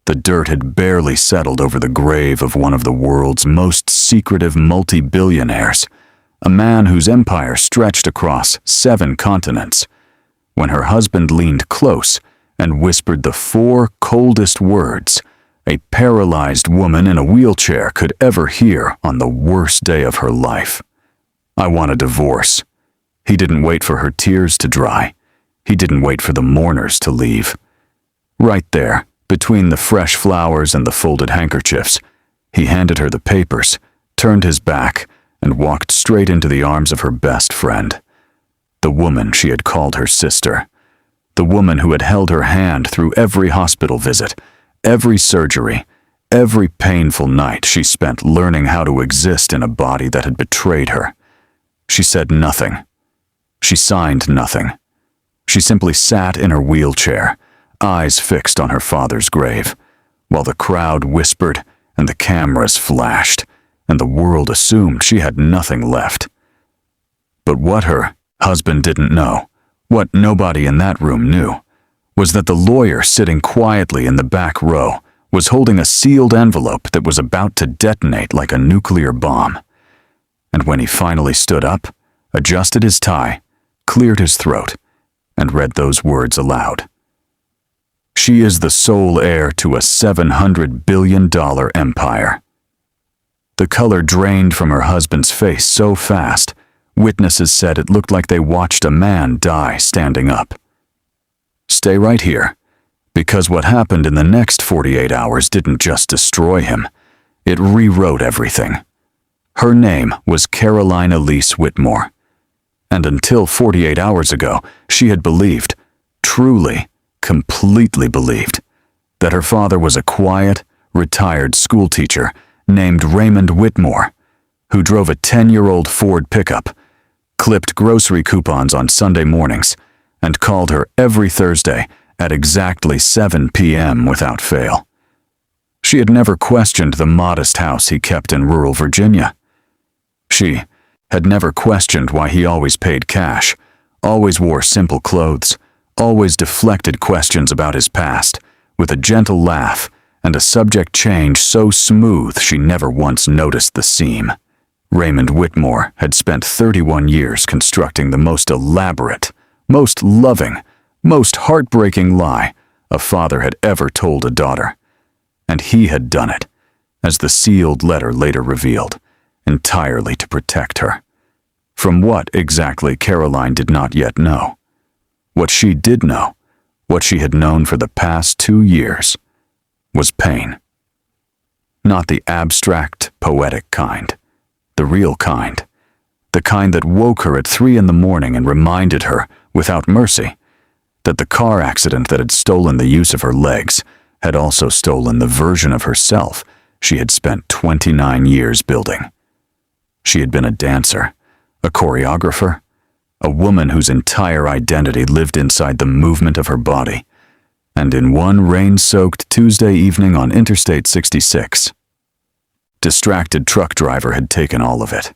The dirt had barely settled over the grave of one of the world's most secretive multi-billionaires, a man whose empire stretched across 7 continents, when her husband leaned close and whispered the 4 coldest words a paralyzed woman in a wheelchair could ever hear on the worst day of her life. "I want a divorce." He didn't wait for her tears to dry. He didn't wait for the mourners to leave. Right there, between the fresh flowers and the folded handkerchiefs, he handed her the papers, turned his back, and walked straight into the arms of her best friend. The woman she had called her sister. The woman who had held her hand through every hospital visit, every surgery, every painful night she spent learning how to exist in a body that had betrayed her. She said nothing. She signed nothing. She simply sat in her wheelchair, eyes fixed on her father's grave, while the crowd whispered and the cameras flashed, and the world assumed she had nothing left. But what her husband didn't know, what nobody in that room knew, was that the lawyer sitting quietly in the back row was holding a sealed envelope that was about to detonate like a nuclear bomb. And when he finally stood up, adjusted his tie, cleared his throat, and read those words aloud. She is the sole heir to a $700 billion empire. The color drained from her husband's face so fast, witnesses said it looked like they watched a man die standing up. Stay right here, because what happened in the next 48 hours didn't just destroy him, it rewrote everything. Her name was Caroline Elise Whitmore, and until 48 hours ago, she had believed, truly, completely believed, that her father was a quiet, retired schoolteacher named Raymond Whitmore, who drove a 10-year-old Ford pickup, clipped grocery coupons on Sunday mornings, and called her every Thursday at exactly 7 p.m. without fail. She had never questioned the modest house he kept in rural Virginia. She had never questioned why he always paid cash, always wore simple clothes, always deflected questions about his past, with a gentle laugh and a subject change so smooth she never once noticed the seam. Raymond Whitmore had spent 31 years constructing the most elaborate, most loving, most heartbreaking lie a father had ever told a daughter. And he had done it, as the sealed letter later revealed, entirely to protect her. From what exactly Caroline did not yet know. What she did know, what she had known for the past 2 years, was pain. Not the abstract, poetic kind, the real kind. The kind that woke her at 3 in the morning and reminded her, without mercy, that the car accident that had stolen the use of her legs had also stolen the version of herself she had spent 29 years building. She had been a dancer, a choreographer, a woman whose entire identity lived inside the movement of her body, and in one rain-soaked Tuesday evening on Interstate 66, distracted truck driver had taken all of it.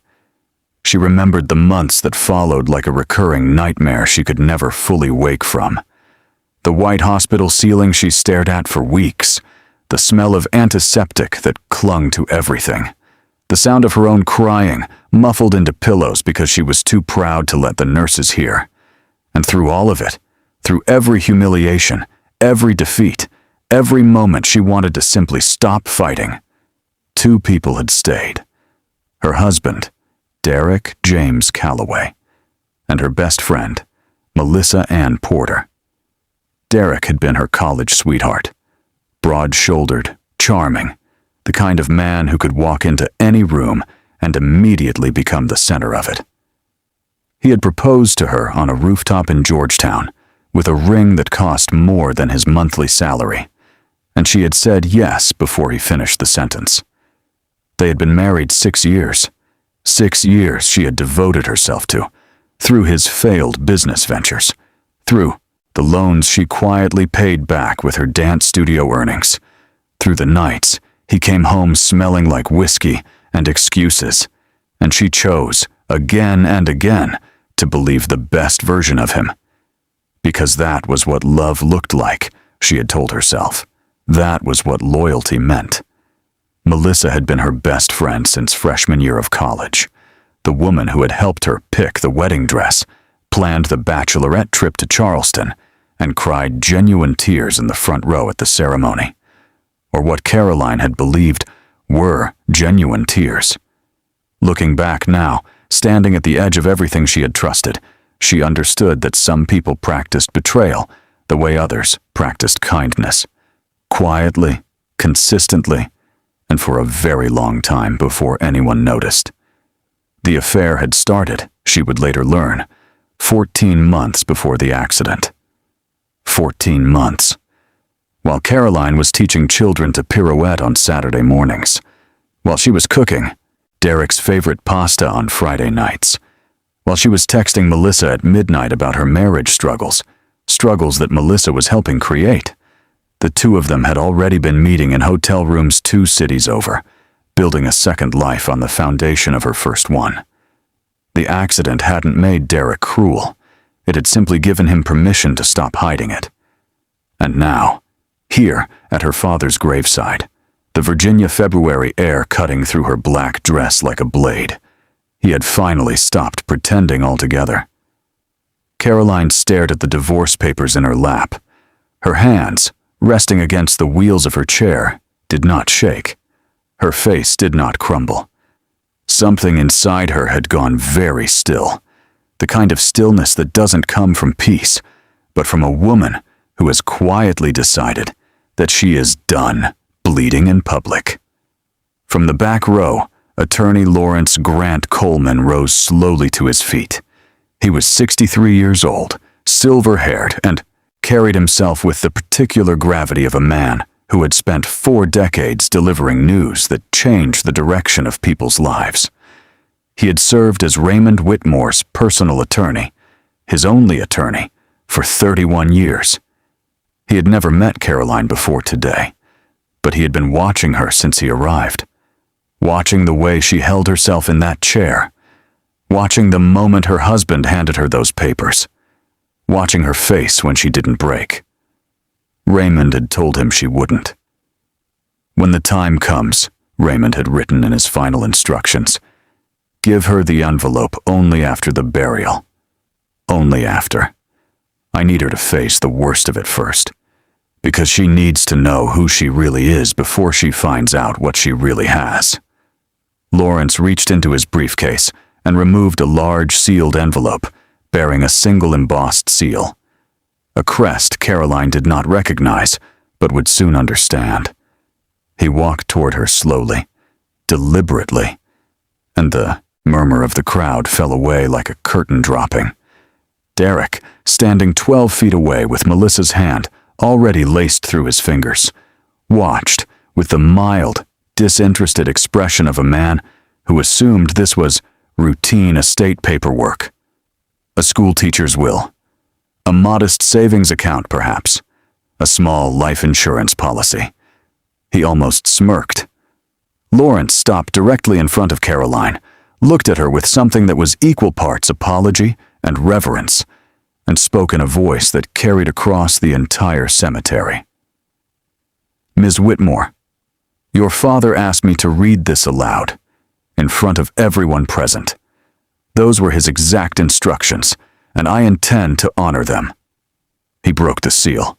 She remembered the months that followed like a recurring nightmare she could never fully wake from. The white hospital ceiling she stared at for weeks, the smell of antiseptic that clung to everything, the sound of her own crying, muffled into pillows because she was too proud to let the nurses hear. And through all of it, through every humiliation, every defeat, every moment she wanted to simply stop fighting, 2 people had stayed. Her husband, Derek James Calloway, and her best friend, Melissa Ann Porter. Derek had been her college sweetheart, broad-shouldered, charming, the kind of man who could walk into any room and immediately become the center of it. He had proposed to her on a rooftop in Georgetown with a ring that cost more than his monthly salary, and she had said yes before he finished the sentence. They had been married 6 years. 6 years she had devoted herself to, through his failed business ventures, through the loans she quietly paid back with her dance studio earnings, through the nights he came home smelling like whiskey and excuses, and she chose, again and again, to believe the best version of him. Because that was what love looked like, she had told herself. That was what loyalty meant. Melissa had been her best friend since freshman year of college, the woman who had helped her pick the wedding dress, planned the bachelorette trip to Charleston, and cried genuine tears in the front row at the ceremony. Or what Caroline had believed were genuine tears. Looking back now, standing at the edge of everything she had trusted, she understood that some people practiced betrayal the way others practiced kindness. Quietly, consistently, and for a very long time before anyone noticed. The affair had started, she would later learn, 14 months before the accident. 14 months. While Caroline was teaching children to pirouette on Saturday mornings. While she was cooking Derek's favorite pasta on Friday nights. While she was texting Melissa at midnight about her marriage struggles that Melissa was helping create. The two of them had already been meeting in hotel rooms 2 cities over, building a second life on the foundation of her first one. The accident hadn't made Derek cruel. It had simply given him permission to stop hiding it. And now, here at her father's graveside, the Virginia February air cutting through her black dress like a blade, he had finally stopped pretending altogether. Caroline stared at the divorce papers in her lap. Her hands, resting against the wheels of her chair, did not shake. Her face did not crumble. Something inside her had gone very still, the kind of stillness that doesn't come from peace, but from a woman who has quietly decided that she is done bleeding in public. From the back row, attorney Lawrence Grant Coleman rose slowly to his feet. He was 63 years old, silver-haired, and carried himself with the particular gravity of a man who had spent 4 decades delivering news that changed the direction of people's lives. He had served as Raymond Whitmore's personal attorney, his only attorney, for 31 years. He had never met Caroline before today, but he had been watching her since he arrived, watching the way she held herself in that chair, watching the moment her husband handed her those papers, watching her face when she didn't break. Raymond had told him she wouldn't. When the time comes, Raymond had written in his final instructions, give her the envelope only after the burial. Only after. I need her to face the worst of it first, because she needs to know who she really is before she finds out what she really has. Lawrence reached into his briefcase and removed a large sealed envelope bearing a single embossed seal. A crest Caroline did not recognize, but would soon understand. He walked toward her slowly, deliberately, and the murmur of the crowd fell away like a curtain dropping. Derek, standing 12 feet away with Melissa's hand already laced through his fingers, watched with the mild, disinterested expression of a man who assumed this was routine estate paperwork. A schoolteacher's will. A modest savings account, perhaps. A small life insurance policy. He almost smirked. Lawrence stopped directly in front of Caroline, looked at her with something that was equal parts apology and reverence, and spoke in a voice that carried across the entire cemetery. Ms. Whitmore, your father asked me to read this aloud, in front of everyone present. Those were his exact instructions, and I intend to honor them. He broke the seal.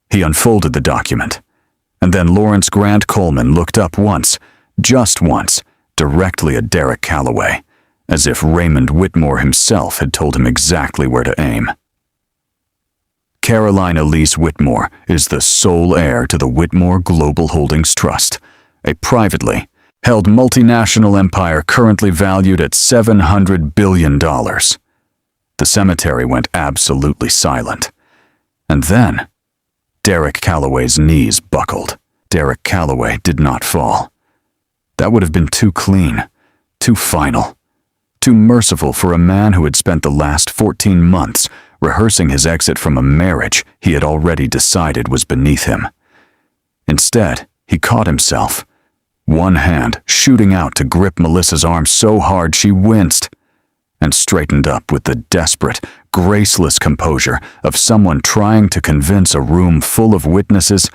He unfolded the document. And then Lawrence Grant Coleman looked up once, just once, directly at Derek Calloway, as if Raymond Whitmore himself had told him exactly where to aim. Caroline Elise Whitmore is the sole heir to the Whitmore Global Holdings Trust, a privately held multinational empire currently valued at $700 billion. The cemetery went absolutely silent. And then, Derek Calloway's knees buckled. Derek Calloway did not fall. That would have been too clean, too final, too merciful for a man who had spent the last 14 months rehearsing his exit from a marriage he had already decided was beneath him. Instead, he caught himself, one hand shooting out to grip Melissa's arm so hard she winced, and straightened up with the desperate, graceless composure of someone trying to convince a room full of witnesses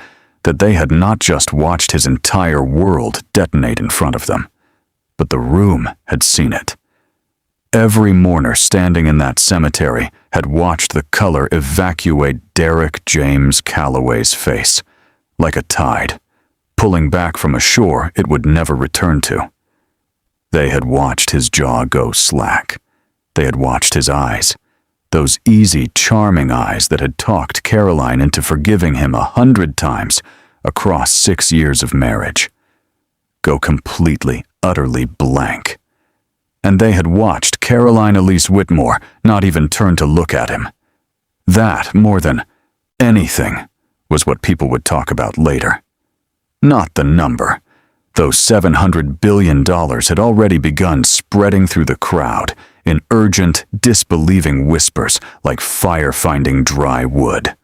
that they had not just watched his entire world detonate in front of them, but the room had seen it. Every mourner standing in that cemetery had watched the color evacuate Derek James Calloway's face, like a tide, pulling back from a shore it would never return to. They had watched his jaw go slack. They had watched his eyes, those easy, charming eyes that had talked Caroline into forgiving him 100 times across 6 years of marriage, go completely, utterly blank. And they had watched Caroline Elise Whitmore not even turn to look at him. That, more than anything, was what people would talk about later. Not the number. Those $700 billion had already begun spreading through the crowd in urgent, disbelieving whispers like fire finding dry wood.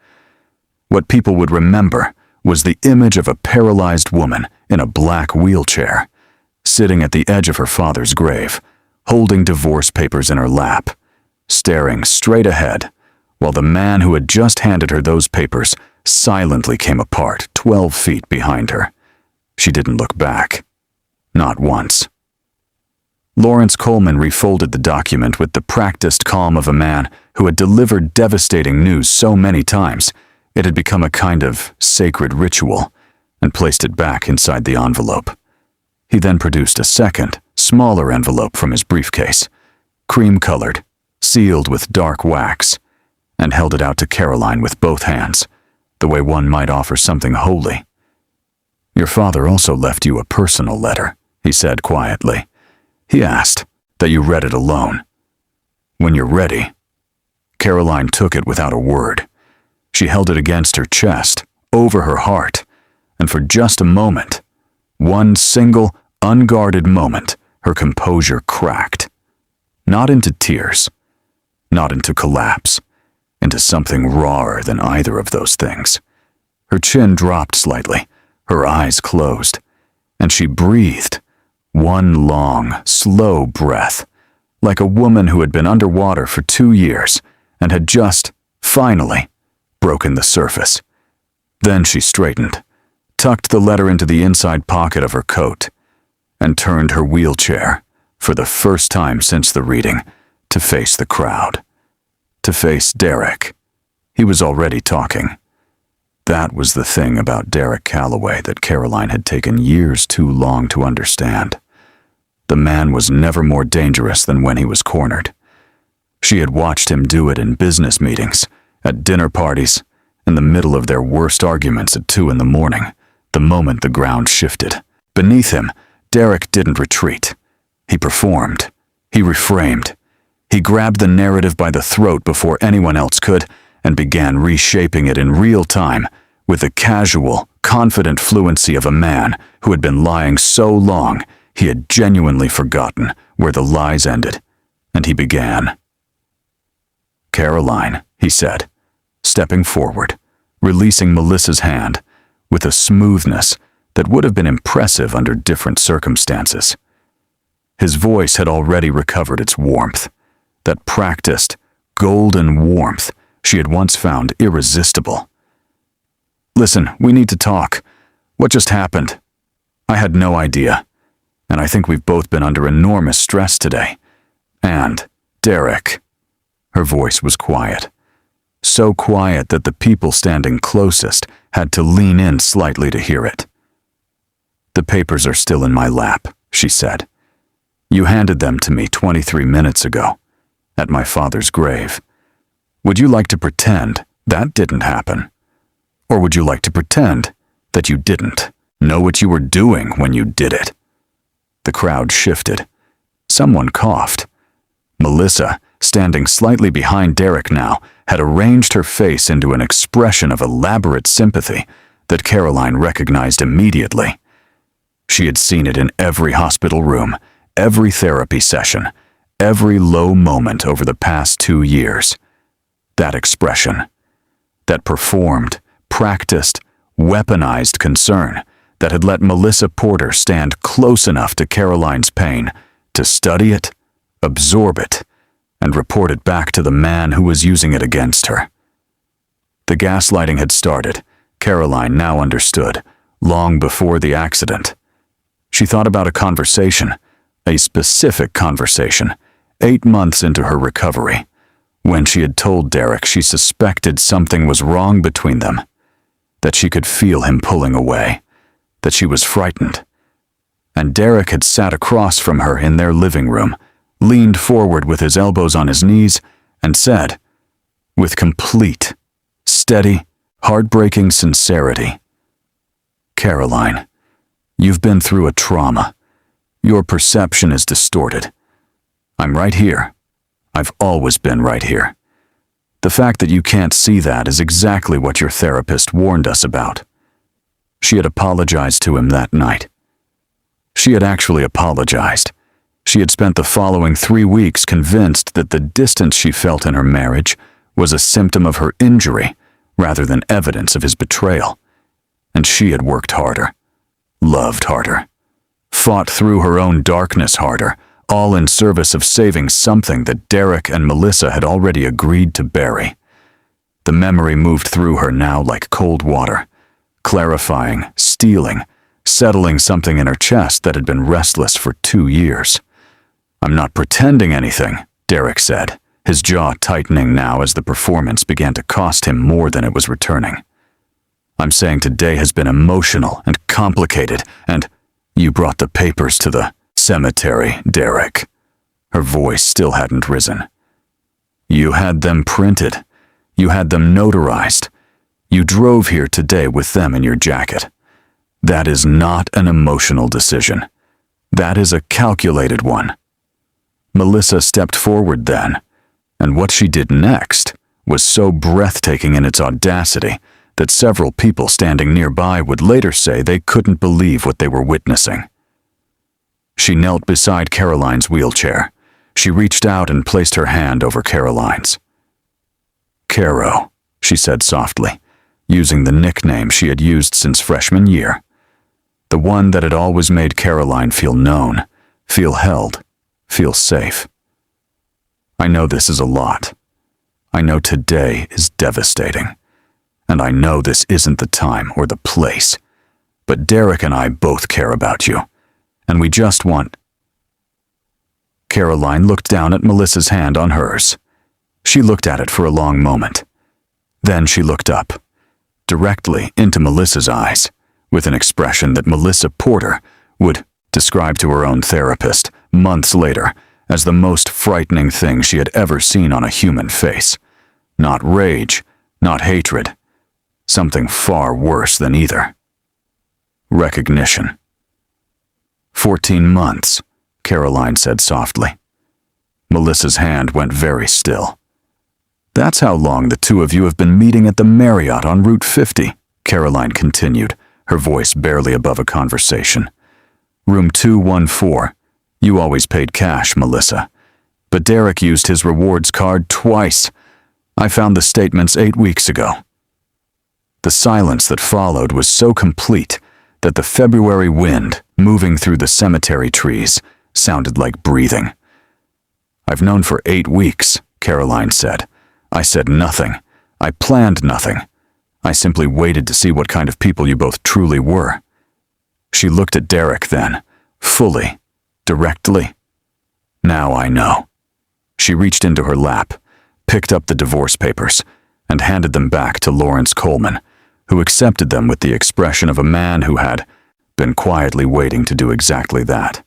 What people would remember was the image of a paralyzed woman in a black wheelchair, sitting at the edge of her father's grave, holding divorce papers in her lap, staring straight ahead, while the man who had just handed her those papers silently came apart 12 feet behind her. She didn't look back. Not once. Lawrence Coleman refolded the document with the practiced calm of a man who had delivered devastating news so many times it had become a kind of sacred ritual, and placed it back inside the envelope. He then produced a second, smaller envelope from his briefcase, cream-colored, sealed with dark wax, and held it out to Caroline with both hands, the way one might offer something holy. "Your father also left you a personal letter," he said quietly. "He asked that you read it alone. When you're ready." Caroline took it without a word. She held it against her chest, over her heart, and for just a moment, one single, unguarded moment, her composure cracked. Not into tears, not into collapse, into something rawer than either of those things. Her chin dropped slightly, her eyes closed, and she breathed, one long, slow breath, like a woman who had been underwater for 2 years and had just, finally, broken the surface. Then she straightened, tucked the letter into the inside pocket of her coat, and turned her wheelchair, for the first time since the reading, to face the crowd. To face Derek. He was already talking. That was the thing about Derek Calloway that Caroline had taken years too long to understand. The man was never more dangerous than when he was cornered. She had watched him do it in business meetings, at dinner parties, in the middle of their worst arguments at 2 a.m, the moment the ground shifted. Beneath him, Derek didn't retreat. He performed. He reframed. He grabbed the narrative by the throat before anyone else could and began reshaping it in real time with the casual, confident fluency of a man who had been lying so long he had genuinely forgotten where the lies ended, and he began. "Caroline," he said, stepping forward, releasing Melissa's hand with a smoothness that would have been impressive under different circumstances. His voice had already recovered its warmth, that practiced, golden warmth she had once found irresistible. "Listen, we need to talk. What just happened? I had no idea, and I think we've both been under enormous stress today. And, Derek," her voice was quiet, so quiet that the people standing closest had to lean in slightly to hear it. "The papers are still in my lap," she said. "You handed them to me 23 minutes ago, at my father's grave. Would you like to pretend that didn't happen? Or would you like to pretend that you didn't know what you were doing when you did it?" The crowd shifted. Someone coughed. Melissa, standing slightly behind Derek now, had arranged her face into an expression of elaborate sympathy that Caroline recognized immediately. She had seen it in every hospital room, every therapy session, every low moment over the past 2 years. That expression, that performed, practiced, weaponized concern that had let Melissa Porter stand close enough to Caroline's pain to study it, absorb it, and report it back to the man who was using it against her. The gaslighting had started, Caroline now understood, long before the accident. She thought about a conversation, a specific conversation, 8 months into her recovery, when she had told Derek she suspected something was wrong between them, that she could feel him pulling away, that she was frightened. And Derek had sat across from her in their living room, leaned forward with his elbows on his knees, and said, with complete, steady, heartbreaking sincerity, "Caroline, you've been through a trauma. Your perception is distorted. I'm right here. I've always been right here. The fact that you can't see that is exactly what your therapist warned us about." She had apologized to him that night. She had actually apologized. She had spent the following 3 weeks convinced that the distance she felt in her marriage was a symptom of her injury rather than evidence of his betrayal. And she had worked harder, loved harder, fought through her own darkness harder, all in service of saving something that Derek and Melissa had already agreed to bury. The memory moved through her now like cold water, clarifying, stealing, settling something in her chest that had been restless for 2 years. "I'm not pretending anything," Derek said, his jaw tightening now as the performance began to cost him more than it was returning. "I'm saying today has been emotional and complicated, and you brought the papers to the cemetery, Derek." Her voice still hadn't risen. "You had them printed. You had them notarized. You drove here today with them in your jacket. That is not an emotional decision. That is a calculated one." Melissa stepped forward then, and what she did next was so breathtaking in its audacity that several people standing nearby would later say they couldn't believe what they were witnessing. She knelt beside Caroline's wheelchair. She reached out and placed her hand over Caroline's. "Caro," she said softly, using the nickname she had used since freshman year. The one that had always made Caroline feel known, feel held, feel safe. "I know this is a lot. I know today is devastating. And I know this isn't the time or the place. But Derek and I both care about you. And we just want—" Caroline looked down at Melissa's hand on hers. She looked at it for a long moment. Then she looked up, directly into Melissa's eyes, with an expression that Melissa Porter would describe to her own therapist months later as the most frightening thing she had ever seen on a human face. Not rage, not hatred. Something far worse than either. Recognition. 14 months, Caroline said softly. Melissa's hand went very still. "That's how long the two of you have been meeting at the Marriott on Route 50, Caroline continued, her voice barely above a conversation. "Room 214. You always paid cash, Melissa. But Derek used his rewards card twice. I found the statements 8 weeks ago." The silence that followed was so complete that the February wind, moving through the cemetery trees, sounded like breathing. "I've known for 8 weeks, Caroline said. I said nothing. I planned nothing. I simply waited to see what kind of people you both truly were." She looked at Derek then, fully, directly. "Now I know." She reached into her lap, picked up the divorce papers, and handed them back to Lawrence Coleman, who accepted them with the expression of a man who had been quietly waiting to do exactly that.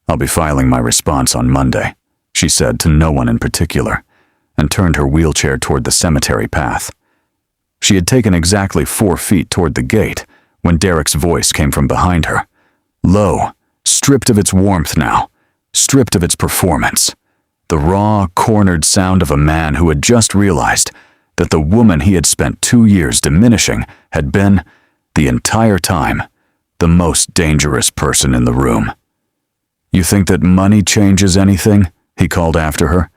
"I'll be filing my response on Monday," she said to no one in particular, and turned her wheelchair toward the cemetery path. She had taken exactly 4 feet toward the gate when Derek's voice came from behind her, low, stripped of its warmth now, stripped of its performance, the raw, cornered sound of a man who had just realized that the woman he had spent 2 years diminishing had been, the entire time, the most dangerous person in the room. "You think that money changes anything?" he called after her.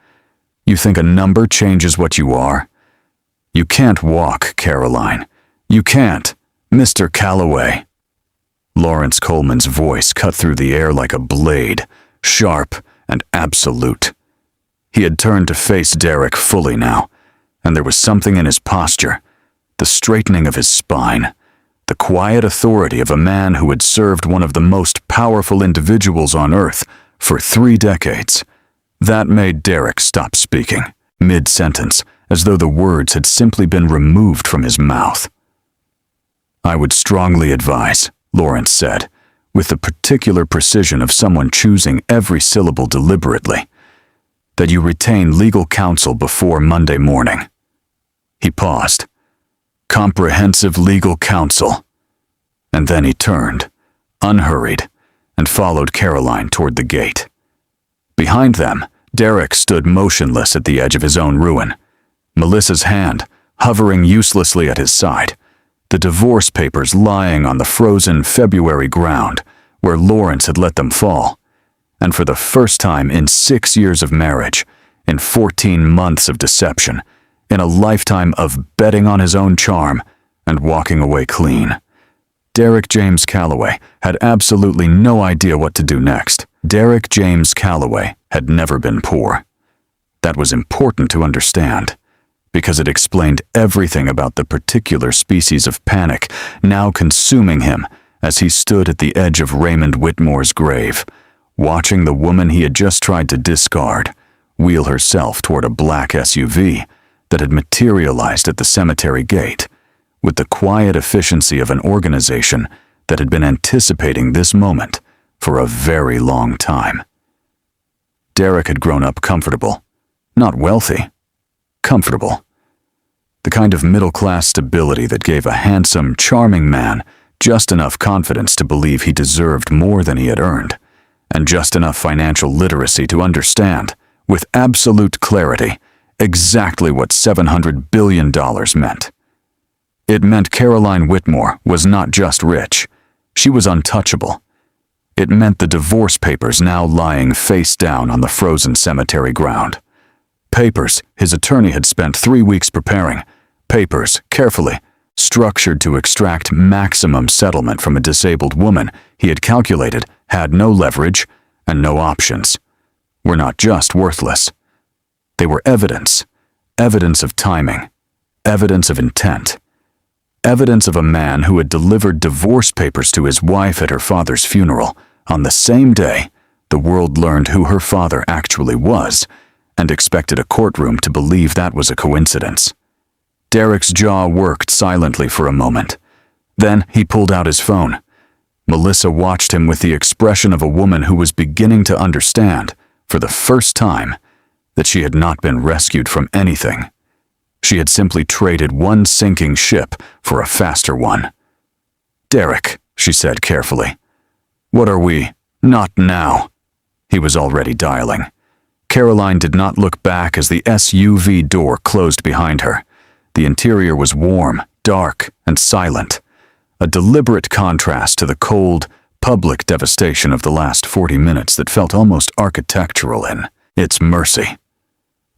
"You think a number changes what you are? You can't walk, Caroline. You can't, Mr. Calloway." Lawrence Coleman's voice cut through the air like a blade, sharp and absolute. He had turned to face Derek fully now, and there was something in his posture, the straightening of his spine, the quiet authority of a man who had served one of the most powerful individuals on Earth for 3 decades. That made Derek stop speaking, mid-sentence, as though the words had simply been removed from his mouth. "I would strongly advise," Lawrence said, with the particular precision of someone choosing every syllable deliberately, "that you retain legal counsel before Monday morning." He paused. "Comprehensive legal counsel." And then he turned, unhurried, and followed Caroline toward the gate. Behind them, Derek stood motionless at the edge of his own ruin, Melissa's hand hovering uselessly at his side, the divorce papers lying on the frozen February ground where Lawrence had let them fall. And for the first time in 6 years of marriage, in 14 months of deception, in a lifetime of betting on his own charm and walking away clean, Derek James Calloway had absolutely no idea what to do next. Derek James Calloway had never been poor. That was important to understand, because it explained everything about the particular species of panic now consuming him as he stood at the edge of Raymond Whitmore's grave, watching the woman he had just tried to discard wheel herself toward a black SUV that had materialized at the cemetery gate, with the quiet efficiency of an organization that had been anticipating this moment for a very long time. Derek had grown up comfortable, not wealthy, comfortable. The kind of middle-class stability that gave a handsome, charming man just enough confidence to believe he deserved more than he had earned, and just enough financial literacy to understand, with absolute clarity, exactly what $700 billion meant. It meant Caroline Whitmore was not just rich, she was untouchable. It meant the divorce papers now lying face down on the frozen cemetery ground. Papers his attorney had spent 3 weeks preparing, papers carefully structured to extract maximum settlement from a disabled woman he had calculated had no leverage and no options, were not just worthless. They were evidence, evidence of timing, evidence of intent, evidence of a man who had delivered divorce papers to his wife at her father's funeral on the same day the world learned who her father actually was and expected a courtroom to believe that was a coincidence. Derek's jaw worked silently for a moment. Then he pulled out his phone. Melissa watched him with the expression of a woman who was beginning to understand, for the first time, that she had not been rescued from anything. She had simply traded one sinking ship for a faster one. "Derek," she said carefully. "What are we? Not now." He was already dialing. Caroline did not look back as the SUV door closed behind her. The interior was warm, dark, and silent, a deliberate contrast to the cold, public devastation of the last 40 minutes that felt almost architectural in its mercy.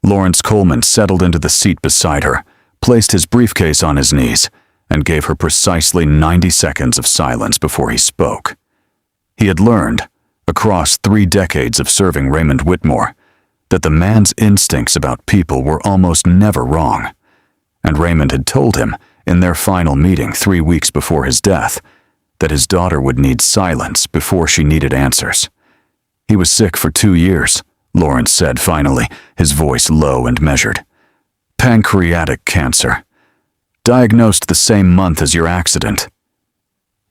Lawrence Coleman settled into the seat beside her, placed his briefcase on his knees, and gave her precisely 90 seconds of silence before he spoke. He had learned, across 3 decades of serving Raymond Whitmore, that the man's instincts about people were almost never wrong. And Raymond had told him, in their final meeting 3 weeks before his death, that his daughter would need silence before she needed answers. "He was sick for 2 years, Lawrence said finally, his voice low and measured. "Pancreatic cancer. Diagnosed the same month as your accident."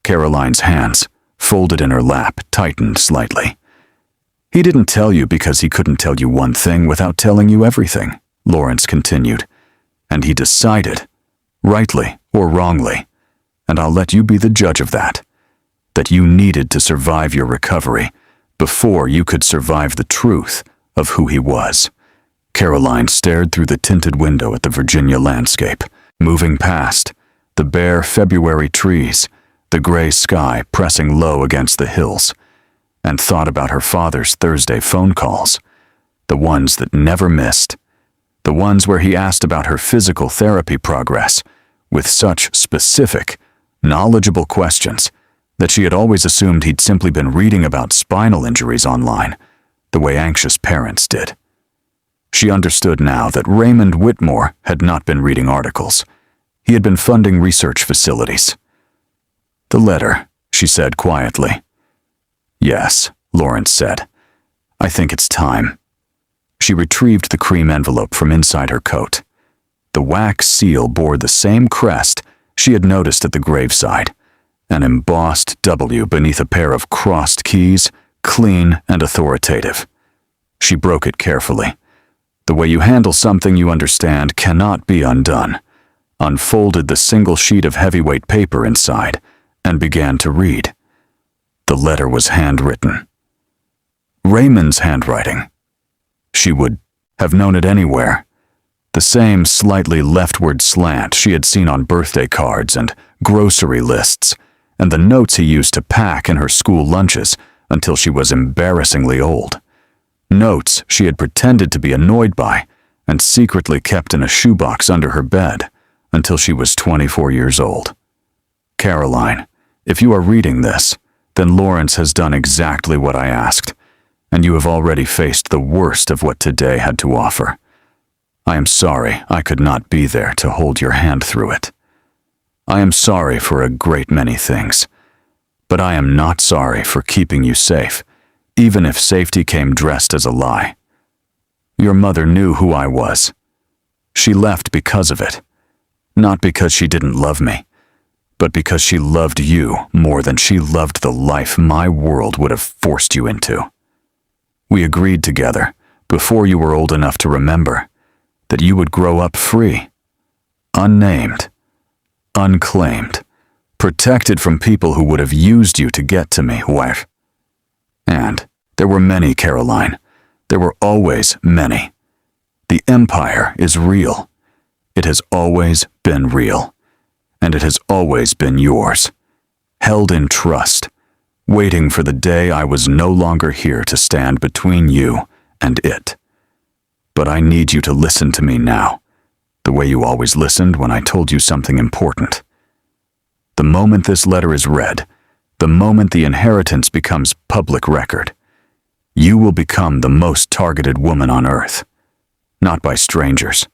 Caroline's hands, folded in her lap, tightened slightly. "He didn't tell you because he couldn't tell you one thing without telling you everything," Lawrence continued. "And he decided, rightly or wrongly, and I'll let you be the judge of that you needed to survive your recovery before you could survive the truth of who he was." Caroline stared through the tinted window at the Virginia landscape, moving past the bare February trees, the gray sky pressing low against the hills, and thought about her father's Thursday phone calls, the ones that never missed, the ones where he asked about her physical therapy progress with such specific, knowledgeable questions that she had always assumed he'd simply been reading about spinal injuries online, the way anxious parents did. She understood now that Raymond Whitmore had not been reading articles. He had been funding research facilities. "The letter," she said quietly. "Yes," Lawrence said. "I think it's time." She retrieved the cream envelope from inside her coat. The wax seal bore the same crest she had noticed at the graveside, an embossed W beneath a pair of crossed keys, clean and authoritative. She broke it carefully. The way you handle something you understand cannot be undone. Unfolded the single sheet of heavyweight paper inside and began to read. The letter was handwritten. Raymond's handwriting. She would have known it anywhere. The same slightly leftward slant she had seen on birthday cards and grocery lists, and the notes he used to pack in her school lunches until she was embarrassingly old. Notes she had pretended to be annoyed by and secretly kept in a shoebox under her bed until she was 24 years old. Caroline, if you are reading this, then Lawrence has done exactly what I asked, and you have already faced the worst of what today had to offer. I am sorry I could not be there to hold your hand through it. I am sorry for a great many things, but I am not sorry for keeping you safe, even if safety came dressed as a lie. Your mother knew who I was. She left because of it, not because she didn't love me, but because she loved you more than she loved the life my world would have forced you into. We agreed together, before you were old enough to remember, that you would grow up free, unnamed, unclaimed, protected from people who would have used you to get to me, wife. And there were many, Caroline. There were always many. The empire is real. It has always been real. And it has always been yours. Held in trust, waiting for the day I was no longer here to stand between you and it. But I need you to listen to me now, the way you always listened when I told you something important. The moment this letter is read, the moment the inheritance becomes public record, you will become the most targeted woman on earth. Not by strangers,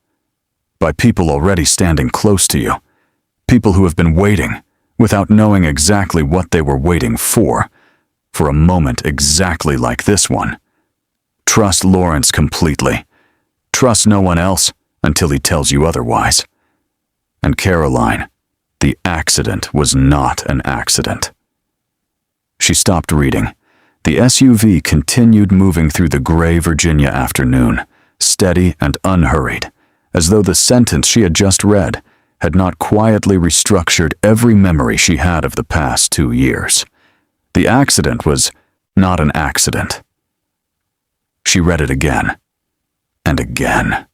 by people already standing close to you, people who have been waiting, without knowing exactly what they were waiting for a moment exactly like this one. Trust Lawrence completely. Trust no one else until he tells you otherwise. And Caroline, the accident was not an accident. She stopped reading. The SUV continued moving through the gray Virginia afternoon, steady and unhurried, as though the sentence she had just read had not quietly restructured every memory she had of the past 2 years. The accident was not an accident. She read it again, and again.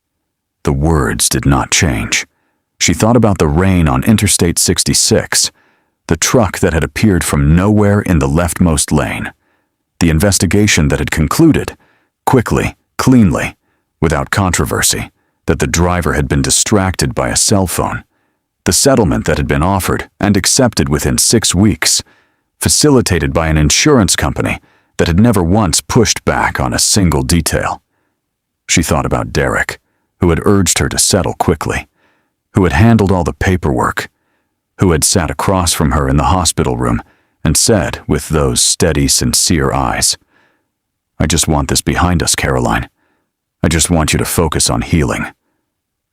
The words did not change. She thought about the rain on Interstate 66, the truck that had appeared from nowhere in the leftmost lane, the investigation that had concluded, quickly, cleanly, without controversy, that the driver had been distracted by a cell phone, the settlement that had been offered and accepted within 6 weeks, facilitated by an insurance company that had never once pushed back on a single detail. She thought about Derek, who had urged her to settle quickly, who had handled all the paperwork, who had sat across from her in the hospital room and said with those steady, sincere eyes, "I just want this behind us, Caroline. I just want you to focus on healing."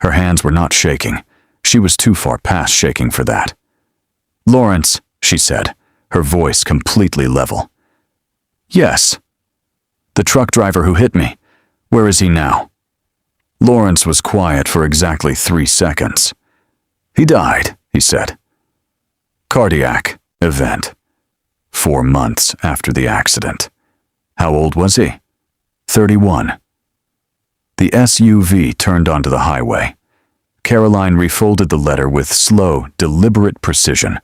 Her hands were not shaking. She was too far past shaking for that. "Lawrence," she said, her voice completely level. "Yes." "The truck driver who hit me, where is he now?" Lawrence was quiet for exactly 3 seconds. "He died," he said. "Cardiac event. 4 months after the accident." "How old was he?" 31. The SUV turned onto the highway. Caroline refolded the letter with slow, deliberate precision,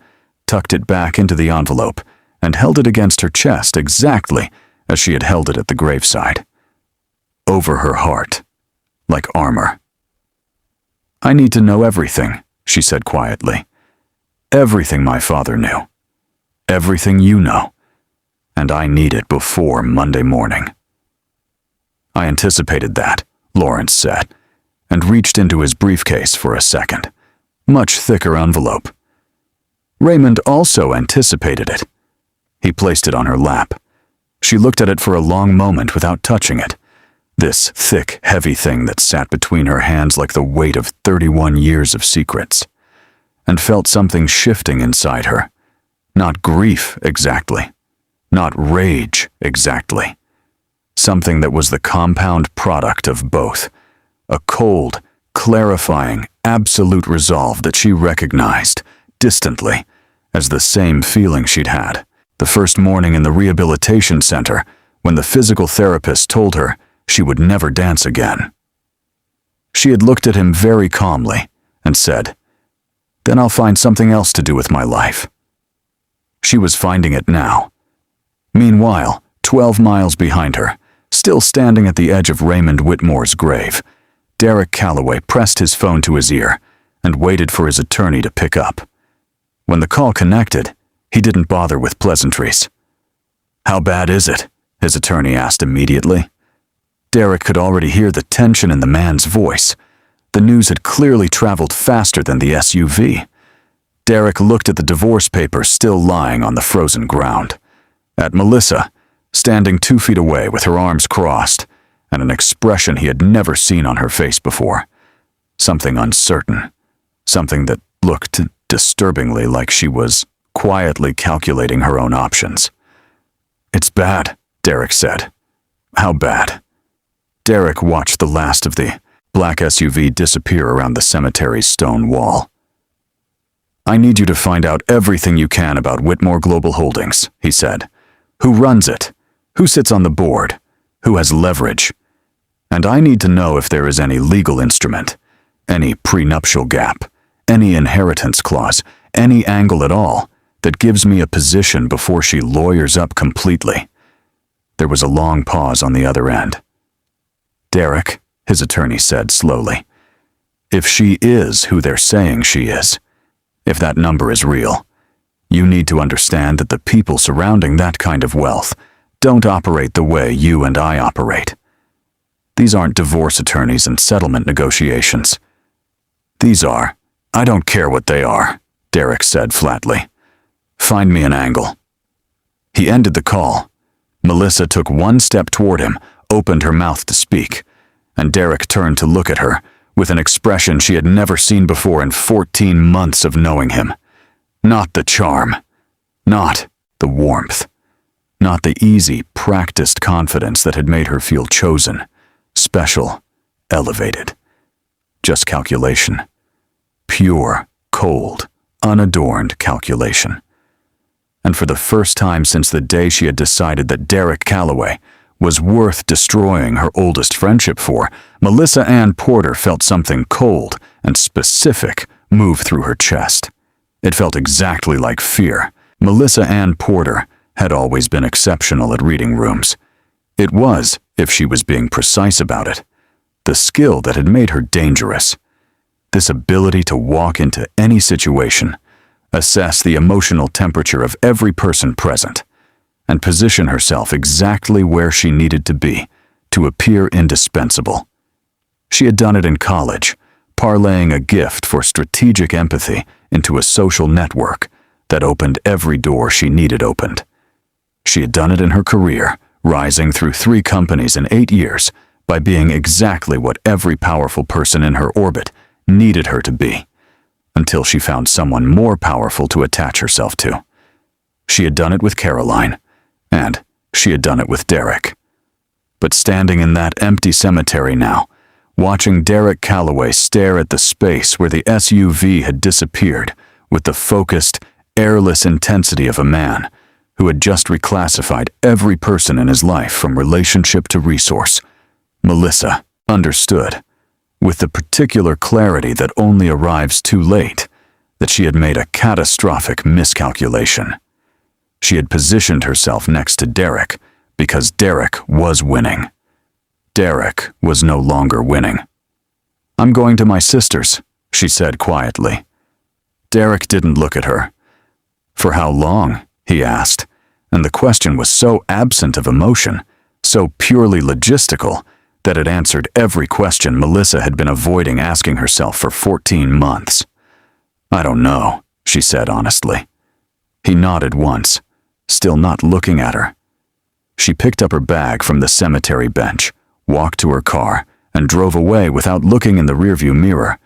tucked it back into the envelope, and held it against her chest exactly as she had held it at the graveside. Over her heart, like armor. "I need to know everything," she said quietly. "Everything my father knew. Everything you know. And I need it before Monday morning." "I anticipated that," Lawrence said, and reached into his briefcase for a second. much thicker envelope. Raymond also anticipated it. He placed it on her lap. She looked at it for a long moment without touching it, this thick, heavy thing that sat between her hands like the weight of 31 years of secrets, and felt something shifting inside her. Not grief exactly, not rage exactly. Something that was the compound product of both, a cold, clarifying, absolute resolve that she recognized, distantly, as the same feeling she'd had the first morning in the rehabilitation center when the physical therapist told her she would never dance again. She had looked at him very calmly and said, "Then I'll find something else to do with my life." She was finding it now. Meanwhile, 12 miles behind her, still standing at the edge of Raymond Whitmore's grave, Derek Calloway pressed his phone to his ear and waited for his attorney to pick up. When the call connected, he didn't bother with pleasantries. "How bad is it?" his attorney asked immediately. Derek could already hear the tension in the man's voice. The news had clearly traveled faster than the SUV. Derek looked at the divorce papers still lying on the frozen ground, at Melissa, standing 2 feet away with her arms crossed, and an expression he had never seen on her face before. Something uncertain, something that looked disturbingly like she was quietly calculating her own options. "It's bad," Derek said. "How bad?" Derek watched the last of the black SUV disappear around the cemetery's stone wall. "I need you to find out everything you can about Whitmore Global Holdings," he said. "Who runs it? Who sits on the board? Who has leverage? And I need to know if there is any legal instrument, any prenuptial gap, any inheritance clause, any angle at all that gives me a position before she lawyers up completely." There was a long pause on the other end. "Derek," his attorney said slowly, "if she is who they're saying she is, if that number is real, you need to understand that the people surrounding that kind of wealth don't operate the way you and I operate. These aren't divorce attorneys and settlement negotiations. These are, I don't care what they are," Derek said flatly. "Find me an angle." He ended the call. Melissa took one step toward him, opened her mouth to speak, and Derek turned to look at her with an expression she had never seen before in 14 months of knowing him. Not the charm, not the warmth, not the easy, practiced confidence that had made her feel chosen, special, elevated. Just calculation. Pure, cold, unadorned calculation. And for the first time since the day she had decided that Derek Calloway was worth destroying her oldest friendship for, Melissa Ann Porter felt something cold and specific move through her chest. It felt exactly like fear. Melissa Ann Porter had always been exceptional at reading rooms. It was, if she was being precise about it, the skill that had made her dangerous. This ability to walk into any situation, assess the emotional temperature of every person present, and position herself exactly where she needed to be to appear indispensable. She had done it in college, parlaying a gift for strategic empathy into a social network that opened every door she needed opened. She had done it in her career, rising through 3 companies in 8 years by being exactly what every powerful person in her orbit needed her to be, until she found someone more powerful to attach herself to. She had done it with Caroline, and she had done it with Derek. But standing in that empty cemetery now, watching Derek Calloway stare at the space where the SUV had disappeared with the focused, airless intensity of a man who had just reclassified every person in his life from relationship to resource, Melissa understood, with the particular clarity that only arrives too late, that she had made a catastrophic miscalculation. She had positioned herself next to Derek because Derek was winning. Derek was no longer winning. "I'm going to my sister's," she said quietly. Derek didn't look at her. "For how long?" he asked, and the question was so absent of emotion, so purely logistical, that it answered every question Melissa had been avoiding asking herself for 14 months. "I don't know," she said honestly. He nodded once, still not looking at her. She picked up her bag from the cemetery bench, walked to her car, and drove away without looking in the rearview mirror,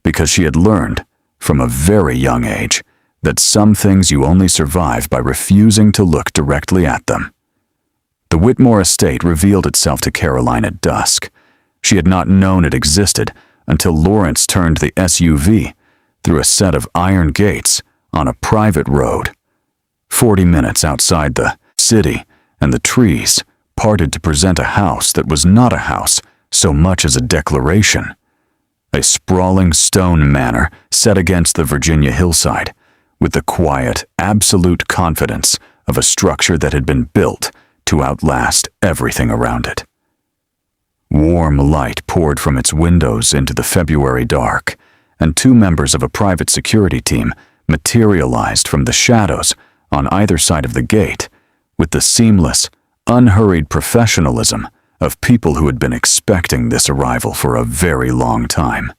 because she had learned, from a very young age, that some things you only survive by refusing to look directly at them. The Whitmore estate revealed itself to Caroline at dusk. She had not known it existed until Lawrence turned the SUV through a set of iron gates on a private road. 40 minutes outside the city, and the trees parted to present a house that was not a house so much as a declaration. A sprawling stone manor set against the Virginia hillside, with the quiet, absolute confidence of a structure that had been built to outlast everything around it. Warm light poured from its windows into the February dark, and two members of a private security team materialized from the shadows on either side of the gate with the seamless, unhurried professionalism of people who had been expecting this arrival for a very long time.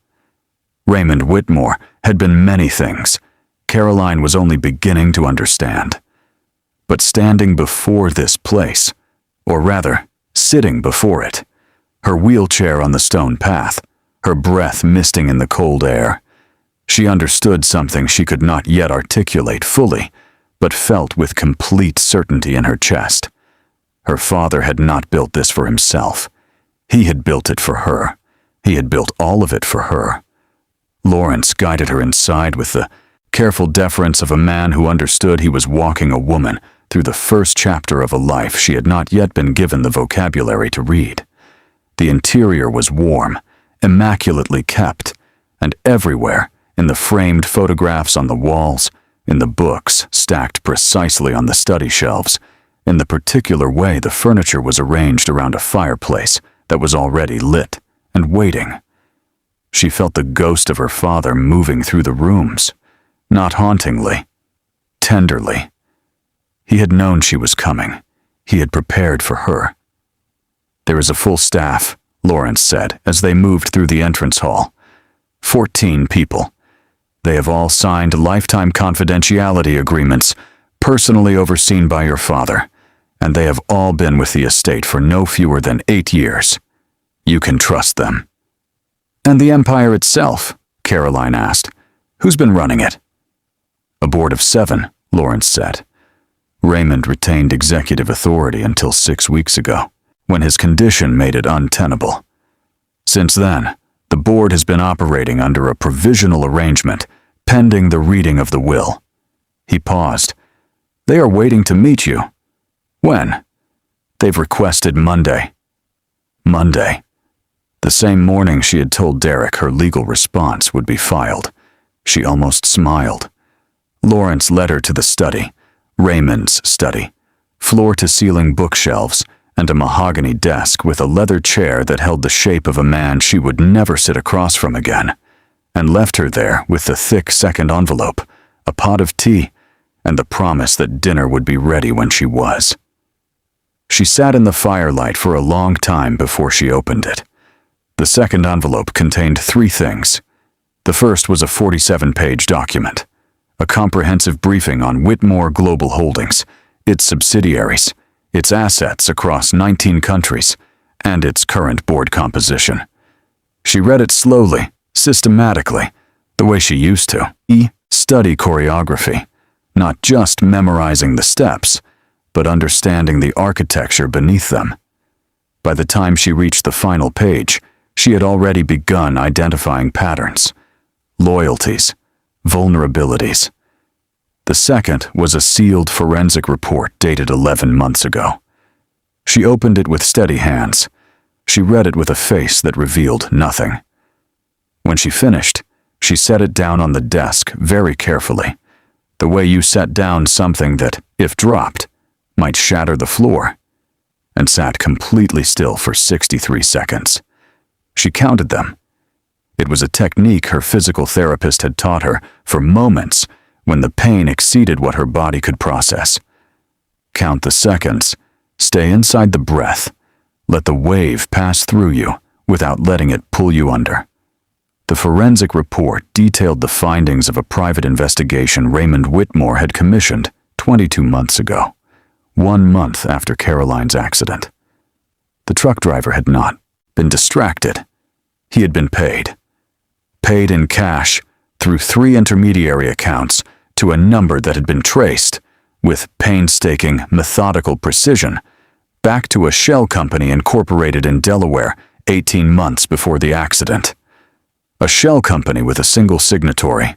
Raymond Whitmore had been many things Caroline was only beginning to understand. But standing before this place, or rather, sitting before it, her wheelchair on the stone path, her breath misting in the cold air, she understood something she could not yet articulate fully, but felt with complete certainty in her chest. Her father had not built this for himself. He had built it for her. He had built all of it for her. Lawrence guided her inside with the careful deference of a man who understood he was walking a woman through the first chapter of a life she had not yet been given the vocabulary to read. The interior was warm, immaculately kept, and everywhere, in the framed photographs on the walls, in the books stacked precisely on the study shelves, in the particular way the furniture was arranged around a fireplace that was already lit and waiting. She felt the ghost of her father moving through the rooms, not hauntingly, tenderly. He had known she was coming. He had prepared for her. "There is a full staff," Lawrence said as they moved through the entrance hall. 14 people. They have all signed lifetime confidentiality agreements, personally overseen by your father, and they have all been with the estate for no fewer than 8 years. You can trust them. "And the empire itself?" Caroline asked. "Who's been running it?" "A board of 7, Lawrence said. Raymond retained executive authority until 6 weeks ago, when his condition made it untenable. Since then, the board has been operating under a provisional arrangement, pending the reading of the will." He paused. "They are waiting to meet you." "When?" "They've requested Monday." Monday. The same morning she had told Derek her legal response would be filed. She almost smiled. Lawrence led her to the study, Raymond's study, floor-to-ceiling bookshelves, and a mahogany desk with a leather chair that held the shape of a man she would never sit across from again, and left her there with the thick second envelope, a pot of tea, and the promise that dinner would be ready when she was. She sat in the firelight for a long time before she opened it. The second envelope contained 3 things. The first was a 47-page document, a comprehensive briefing on Whitmore Global Holdings, its subsidiaries, its assets across 19 countries, and its current board composition. She read it slowly, systematically, the way she used to. Study choreography, not just memorizing the steps, but understanding the architecture beneath them. By the time she reached the final page, she had already begun identifying patterns, loyalties, vulnerabilities. The second was a sealed forensic report dated 11 months ago. She opened it with steady hands. She read it with a face that revealed nothing. When she finished, she set it down on the desk very carefully, the way you set down something that, if dropped, might shatter the floor, and sat completely still for 63 seconds. She counted them. It was a technique her physical therapist had taught her for moments when the pain exceeded what her body could process. Count the seconds, stay inside the breath, let the wave pass through you without letting it pull you under. The forensic report detailed the findings of a private investigation Raymond Whitmore had commissioned 22 months ago, 1 month after Caroline's accident. The truck driver had not been distracted. He had been paid. Paid in cash through 3 intermediary accounts to a number that had been traced, with painstaking, methodical precision, back to a shell company incorporated in Delaware 18 months before the accident. A shell company with a single signatory,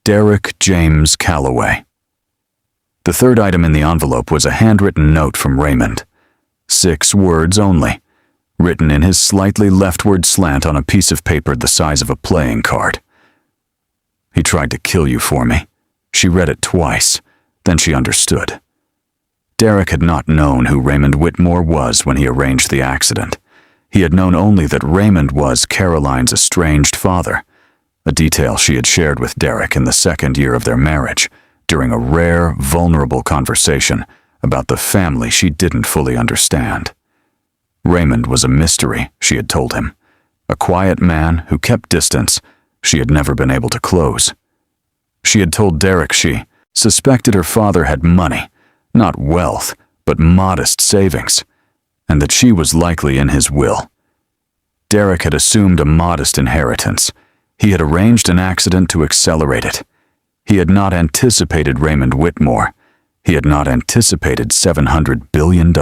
Derek James Calloway. The third item in the envelope was a handwritten note from Raymond. 6 words only, written in his slightly leftward slant on a piece of paper the size of a playing card. "He tried to kill you for me." She read it twice, then she understood. Derek had not known who Raymond Whitmore was when he arranged the accident. He had known only that Raymond was Caroline's estranged father, a detail she had shared with Derek in the 2nd year of their marriage, during a rare, vulnerable conversation about the family she didn't fully understand. Raymond was a mystery, she had told him, a quiet man who kept distance she had never been able to close. She had told Derek she suspected her father had money, not wealth, but modest savings, and that she was likely in his will. Derek had assumed a modest inheritance. He had arranged an accident to accelerate it. He had not anticipated Raymond Whitmore. He had not anticipated $700 billion.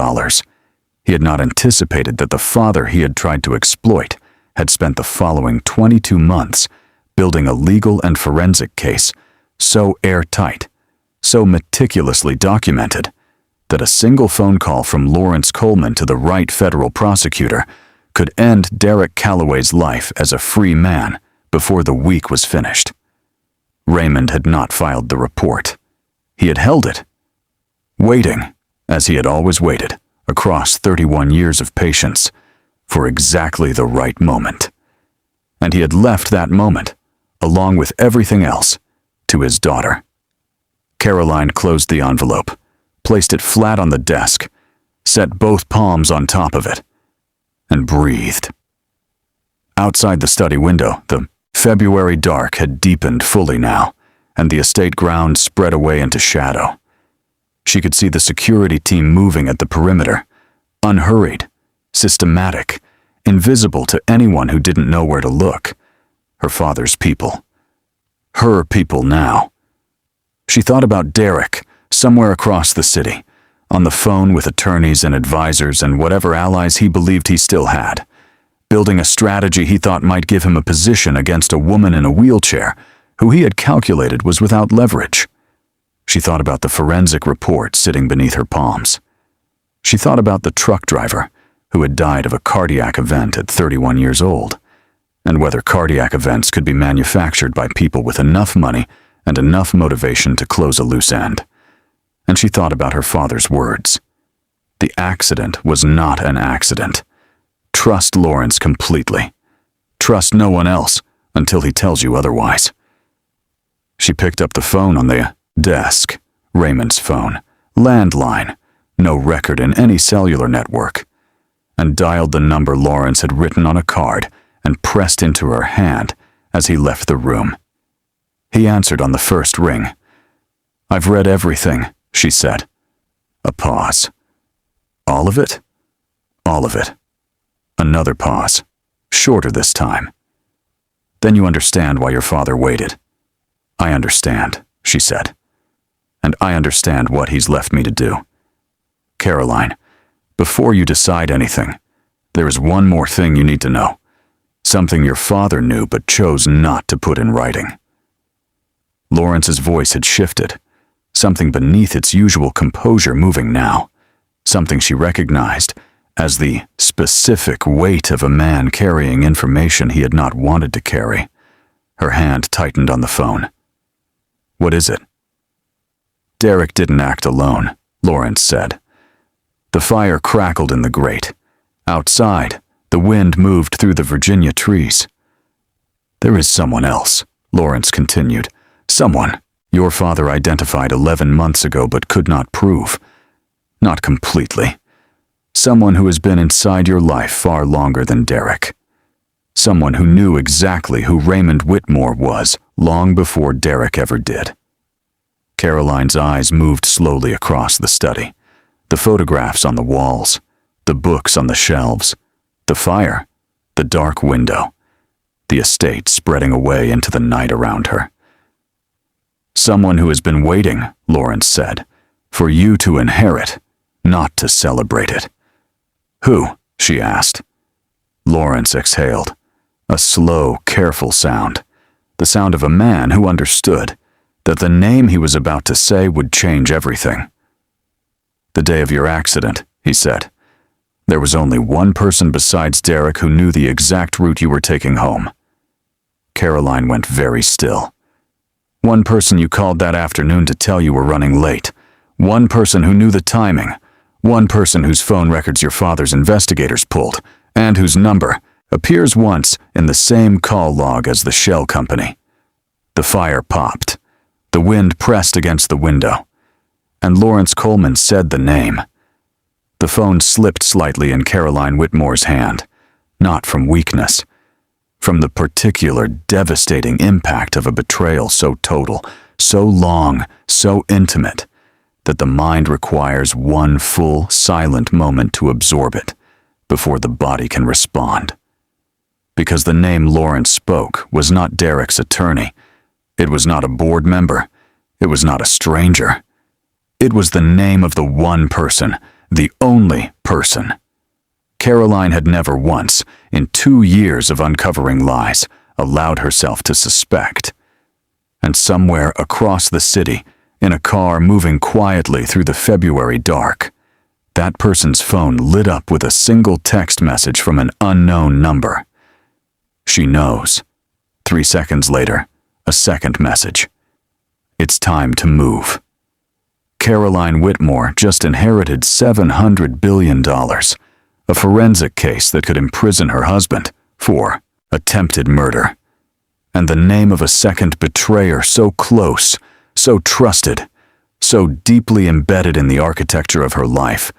He had not anticipated that the father he had tried to exploit had spent the following 22 months building a legal and forensic case so airtight, so meticulously documented, that a single phone call from Lawrence Coleman to the right federal prosecutor could end Derek Calloway's life as a free man before the week was finished. Raymond had not filed the report. He had held it, waiting, as he had always waited, across 31 years of patience, for exactly the right moment. And he had left that moment, along with everything else, to his daughter. Caroline closed the envelope, placed it flat on the desk, set both palms on top of it, and breathed. Outside the study window, the February dark had deepened fully now, and the estate grounds spread away into shadow. She could see the security team moving at the perimeter, unhurried, systematic, invisible to anyone who didn't know where to look. Her father's people. Her people now. She thought about Derek, somewhere across the city, on the phone with attorneys and advisors and whatever allies he believed he still had, building a strategy he thought might give him a position against a woman in a wheelchair who he had calculated was without leverage. She thought about the forensic report sitting beneath her palms. She thought about the truck driver who had died of a cardiac event at 31 years old, and whether cardiac events could be manufactured by people with enough money and enough motivation to close a loose end. And she thought about her father's words. The accident was not an accident. Trust Lawrence completely. Trust no one else until he tells you otherwise. She picked up the phone on the desk, Raymond's phone, landline, no record in any cellular network, and dialed the number Lawrence had written on a card and pressed into her hand as he left the room. He answered on the first ring. "I've read everything," she said. A pause. "All of it?" "All of it." Another pause, shorter this time. "Then you understand why your father waited." "I understand," she said. "And I understand what he's left me to do. Caroline, before you decide anything, there is one more thing you need to know. Something your father knew but chose not to put in writing." Lawrence's voice had shifted, something beneath its usual composure moving now, something she recognized as the specific weight of a man carrying information he had not wanted to carry. Her hand tightened on the phone. "What is it?" "Derek didn't act alone," Lawrence said. The fire crackled in the grate. Outside, the wind moved through the Virginia trees. "There is someone else," Lawrence continued. "Someone your father identified 11 months ago but could not prove. Not completely. Someone who has been inside your life far longer than Derek. Someone who knew exactly who Raymond Whitmore was long before Derek ever did. Caroline's eyes moved slowly across the study. The photographs on the walls, the books on the shelves, the fire, the dark window, the estate spreading away into the night around her. "Someone who has been waiting," Lawrence said, "for you to inherit, not to celebrate it." "Who?" she asked. Lawrence exhaled. A slow, careful sound. The sound of a man who understood that the name he was about to say would change everything. "The day of your accident," he said. "There was only one person besides Derek who knew the exact route you were taking home." Caroline went very still. "One person you called that afternoon to tell you were running late. One person who knew the timing. One person whose phone records your father's investigators pulled, and whose number appears once in the same call log as the shell company." The fire popped. The wind pressed against the window. And Lawrence Coleman said the name. The phone slipped slightly in Caroline Whitmore's hand, not from weakness, from the particular devastating impact of a betrayal so total, so long, so intimate, that the mind requires one full, silent moment to absorb it before the body can respond. Because the name Lawrence spoke was not Derek's attorney. It was not a board member. It was not a stranger. It was the name of the one person, the only person. Caroline had never once, in 2 years of uncovering lies, allowed herself to suspect. And somewhere across the city, in a car moving quietly through the February dark, that person's phone lit up with a single text message from an unknown number. "She knows." 3 seconds later, a second message. "It's time to move." Caroline Whitmore just inherited $700 billion, a forensic case that could imprison her husband for attempted murder. And the name of a second betrayer so close, so trusted, so deeply embedded in the architecture of her life,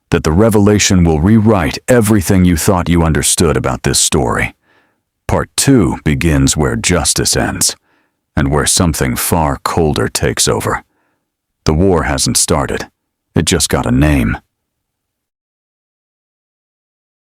that the revelation will rewrite everything you thought you understood about this story. Part 2 begins where justice ends, and where something far colder takes over. The war hasn't started. It just got a name.